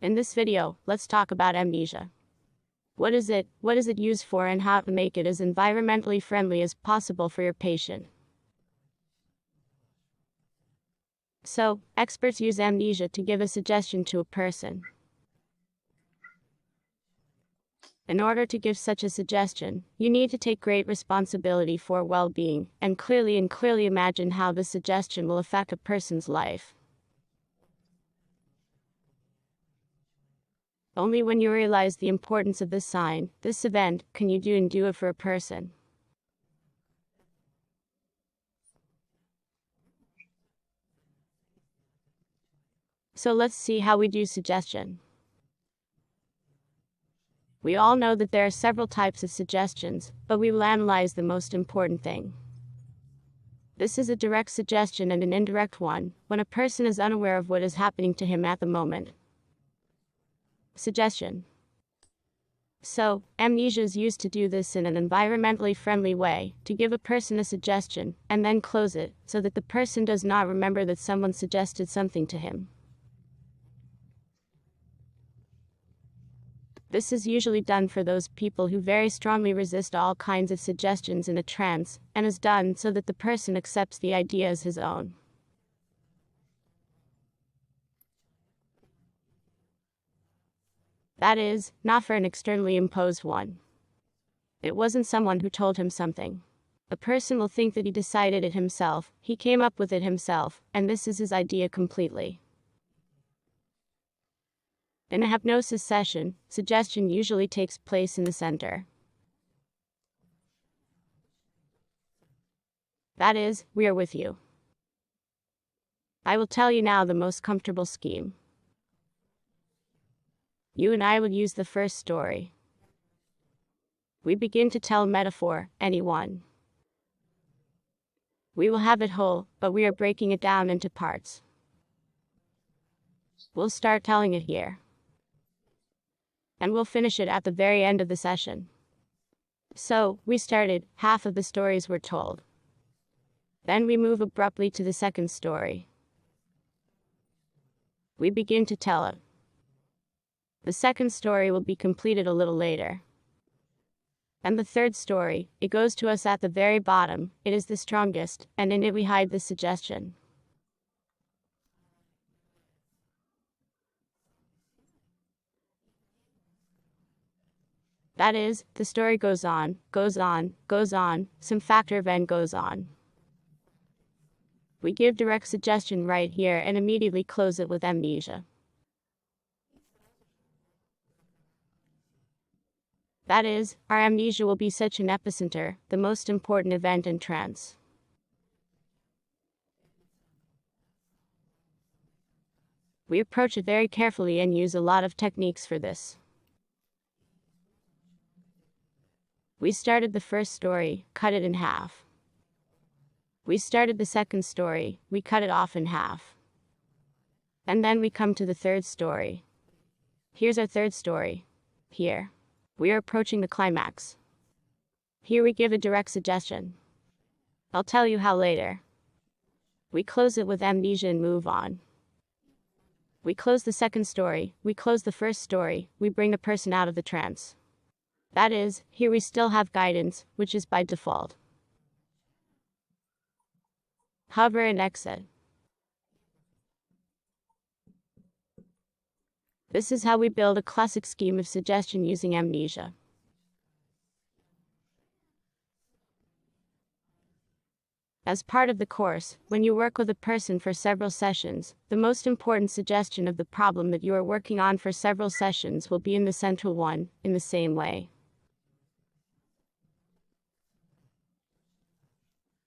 In this video, let's talk about amnesia. What is it used for, and how to make it as environmentally friendly as possible for your patient. So, experts use amnesia to give a suggestion to a person. In order to give such a suggestion, you need to take great responsibility for well-being, and clearly imagine how the suggestion will affect a person's life. Only when you realize the importance of this sign, this event, can you do it for a person. So let's see how we do suggestion. We all know that there are several types of suggestions, but we will analyze the most important thing. This is a direct suggestion and an indirect one, when a person is unaware of what is happening to him at the moment. Suggestion. So, amnesia is used to do this in an environmentally friendly way, to give a person a suggestion, and then close it, so that the person does not remember that someone suggested something to him. This is usually done for those people who very strongly resist all kinds of suggestions in a trance, and is done so that the person accepts the idea as his own. That is, not for an externally imposed one. It wasn't someone who told him something. A person will think that he decided it himself, he came up with it himself, and this is his idea completely. In a hypnosis session, suggestion usually takes place in the center. That is, we are with you. I will tell you now the most comfortable scheme. You and I will use the first story. We begin to tell a metaphor, any one. We will have it whole, but we are breaking it down into parts. We'll start telling it here. And we'll finish it at the very end of the session. So, we started, half of the stories were told. Then we move abruptly to the second story. We begin to tell it. The second story will be completed a little later. And the third story, it goes to us at the very bottom, it is the strongest, and in it we hide the suggestion. That is, the story goes on, some factor event goes on. We give direct suggestion right here and immediately close it with amnesia. That is, our amnesia will be such an epicenter, the most important event in trance. We approach it very carefully and use a lot of techniques for this. We started the first story, cut it in half. We started the second story, we cut it off in half. And then we come to the third story. Here's our third story. Here. We are approaching the climax. Here we give a direct suggestion. I'll tell you how later. We close it with amnesia and move on. We close the second story, we close the first story, we bring the person out of the trance. That is, here we still have guidance, which is by default. Hover and exit. This is how we build a classic scheme of suggestion using amnesia. As part of the course, when you work with a person for several sessions, the most important suggestion of the problem that you are working on for several sessions will be in the central one, in the same way.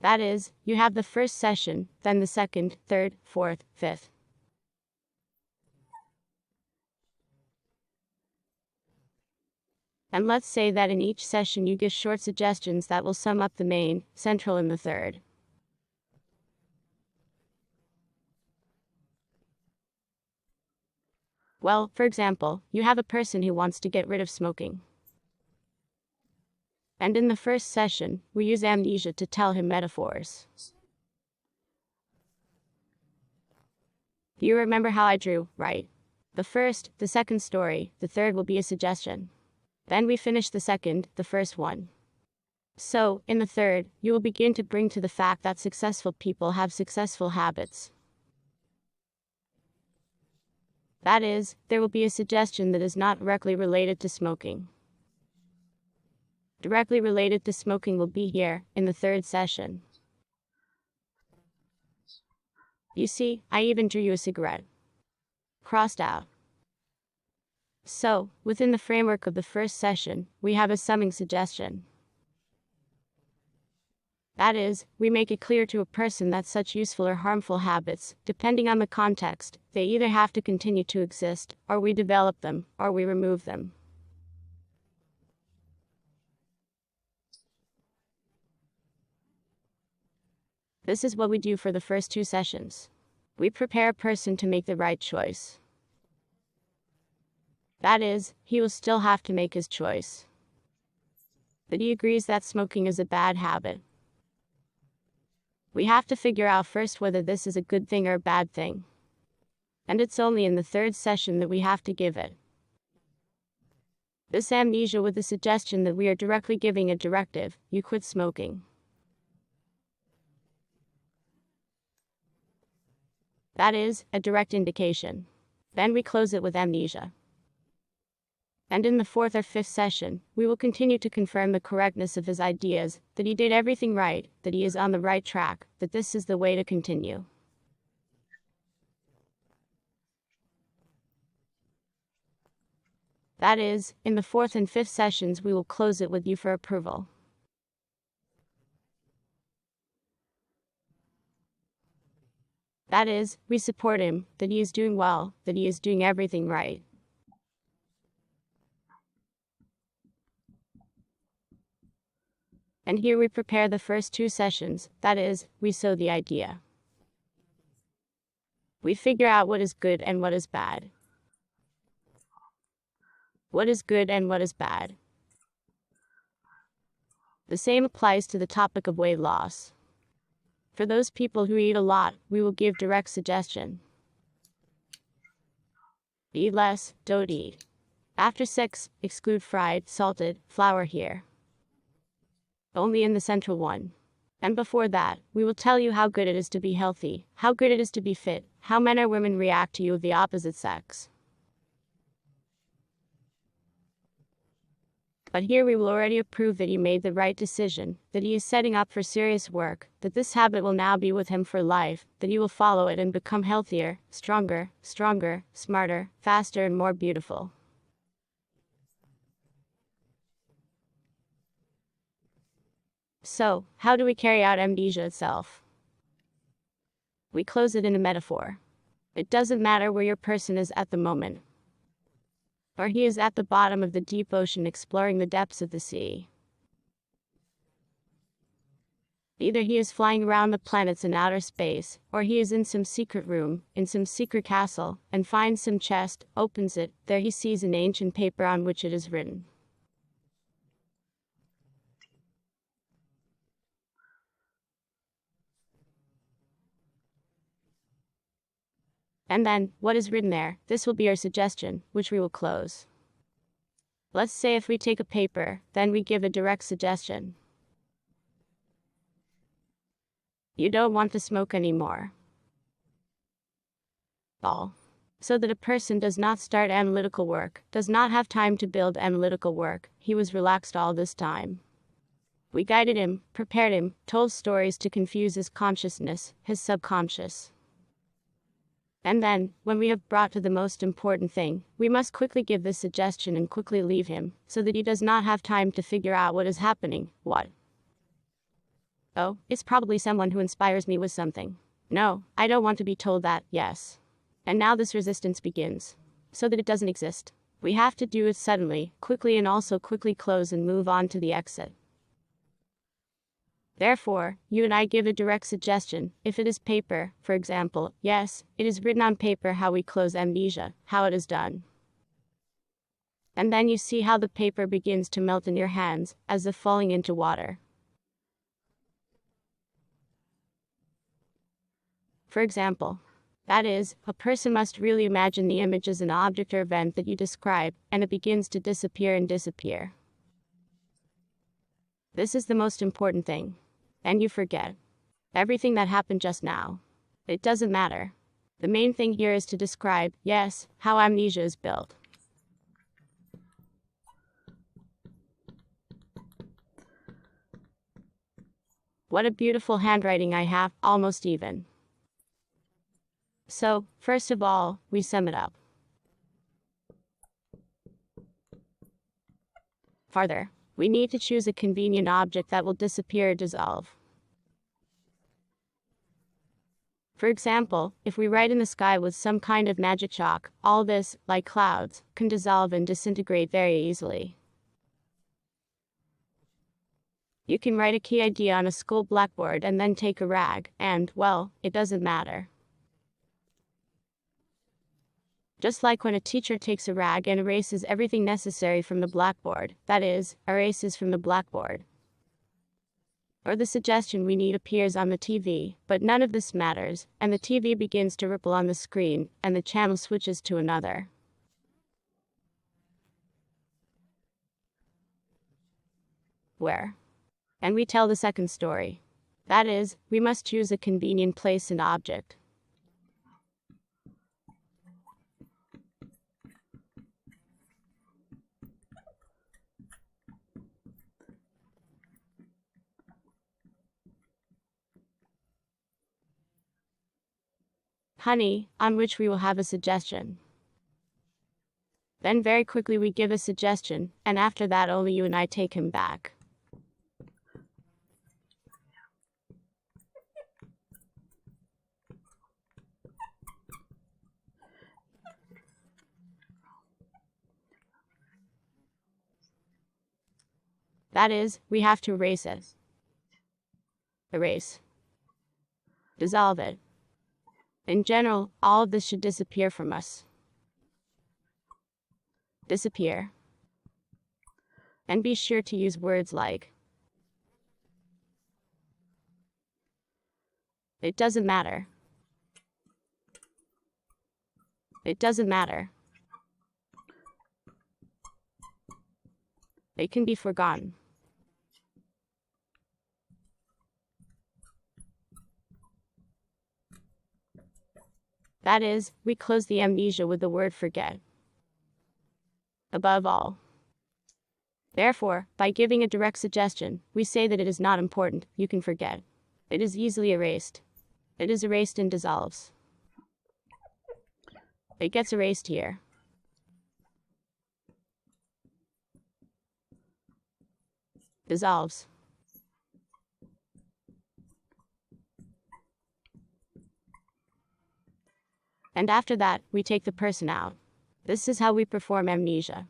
That is, you have the first session, then the second, third, fourth, fifth. And let's say that in each session you give short suggestions that will sum up the main, central, and the third. Well, for example, you have a person who wants to get rid of smoking. And in the first session, we use amnesia to tell him metaphors. You remember how I drew, right? The first, the second story, the third will be a suggestion. Then we finish the second, the first one. So, in the third, you will begin to bring to the fact that successful people have successful habits. That is, there will be a suggestion that is not directly related to smoking. Directly related to smoking will be here, in the third session. You see, I even drew you a cigarette. Crossed out. So, within the framework of the first session, we have a summing suggestion. That is, we make it clear to a person that such useful or harmful habits, depending on the context, they either have to continue to exist, or we develop them, or we remove them. This is what we do for the first 2 sessions. We prepare a person to make the right choice. That is, he will still have to make his choice. But he agrees that smoking is a bad habit. We have to figure out first whether this is a good thing or a bad thing. And it's only in the third session that we have to give it. This amnesia with the suggestion that we are directly giving a directive, you quit smoking. That is, a direct indication. Then we close it with amnesia. And in the 4th or 5th session, we will continue to confirm the correctness of his ideas, that he did everything right, that he is on the right track, that this is the way to continue. That is, in the 4th and 5th sessions we will close it with you for approval. That is, we support him, that he is doing well, that he is doing everything right. And here we prepare the first 2 sessions, that is, we sow the idea. We figure out what is good and what is bad. What is good and what is bad. The same applies to the topic of weight loss. For those people who eat a lot, we will give direct suggestion. Eat less, don't eat. After 6, exclude fried, salted, flour here. Only in the central one. And before that, we will tell you how good it is to be healthy, how good it is to be fit, how men or women react to you of the opposite sex. But here we will already approve that he made the right decision, that he is setting up for serious work, that this habit will now be with him for life, that he will follow it and become healthier, stronger, smarter, faster and more beautiful. So, how do we carry out amnesia itself? We close it in a metaphor. It doesn't matter where your person is at the moment. Or he is at the bottom of the deep ocean exploring the depths of the sea. Either he is flying around the planets in outer space, or he is in some secret room, in some secret castle, and finds some chest, opens it, there he sees an ancient paper on which it is written. And then, what is written there, this will be our suggestion, which we will close. Let's say if we take a paper, then we give a direct suggestion. You don't want to smoke anymore. All. So that a person does not start analytical work, does not have time to build analytical work, he was relaxed all this time. We guided him, prepared him, told stories to confuse his consciousness, his subconscious. And then, when we have brought to the most important thing, we must quickly give this suggestion and quickly leave him, so that he does not have time to figure out what is happening. What? Oh, it's probably someone who inspires me with something. No, I don't want to be told that, yes. And now this resistance begins. So that it doesn't exist. We have to do it suddenly, quickly and also quickly close and move on to the exit. Therefore, you and I give a direct suggestion. If it is paper, for example, yes, it is written on paper how we close amnesia, how it is done. And then you see how the paper begins to melt in your hands, as if falling into water. For example, That is, a person must really imagine the image as an object or event that you describe, and it begins to disappear and disappear. This is the most important thing. And you forget everything that happened just now. It doesn't matter. The main thing here is to describe, yes, how amnesia is built. What a beautiful handwriting I have, almost even. So, first of all, we sum it up. Farther, we need to choose a convenient object that will disappear or dissolve. For example, if we write in the sky with some kind of magic chalk, all this, like clouds, can dissolve and disintegrate very easily. You can write a key idea on a school blackboard and then take a rag, and, well, it doesn't matter. Just like when a teacher takes a rag and erases everything necessary from the blackboard, that is, erases from the blackboard. Or the suggestion we need appears on the TV, but none of this matters, and the TV begins to ripple on the screen, and the channel switches to another. Where? And we tell the second story. That is, we must choose a convenient place and object. Honey, on which we will have a suggestion. Then very quickly we give a suggestion, and after that only you and I take him back. That is, we have to erase it. Erase. Dissolve it. In general, all of this should disappear from us. Disappear. And be sure to use words like, it doesn't matter. It doesn't matter. It can be forgotten. That is, we close the amnesia with the word forget. Above all. Therefore, by giving a direct suggestion, we say that it is not important, you can forget. It is easily erased. It is erased and dissolves. It gets erased here. Dissolves. And after that, we take the person out. This is how we perform amnesia.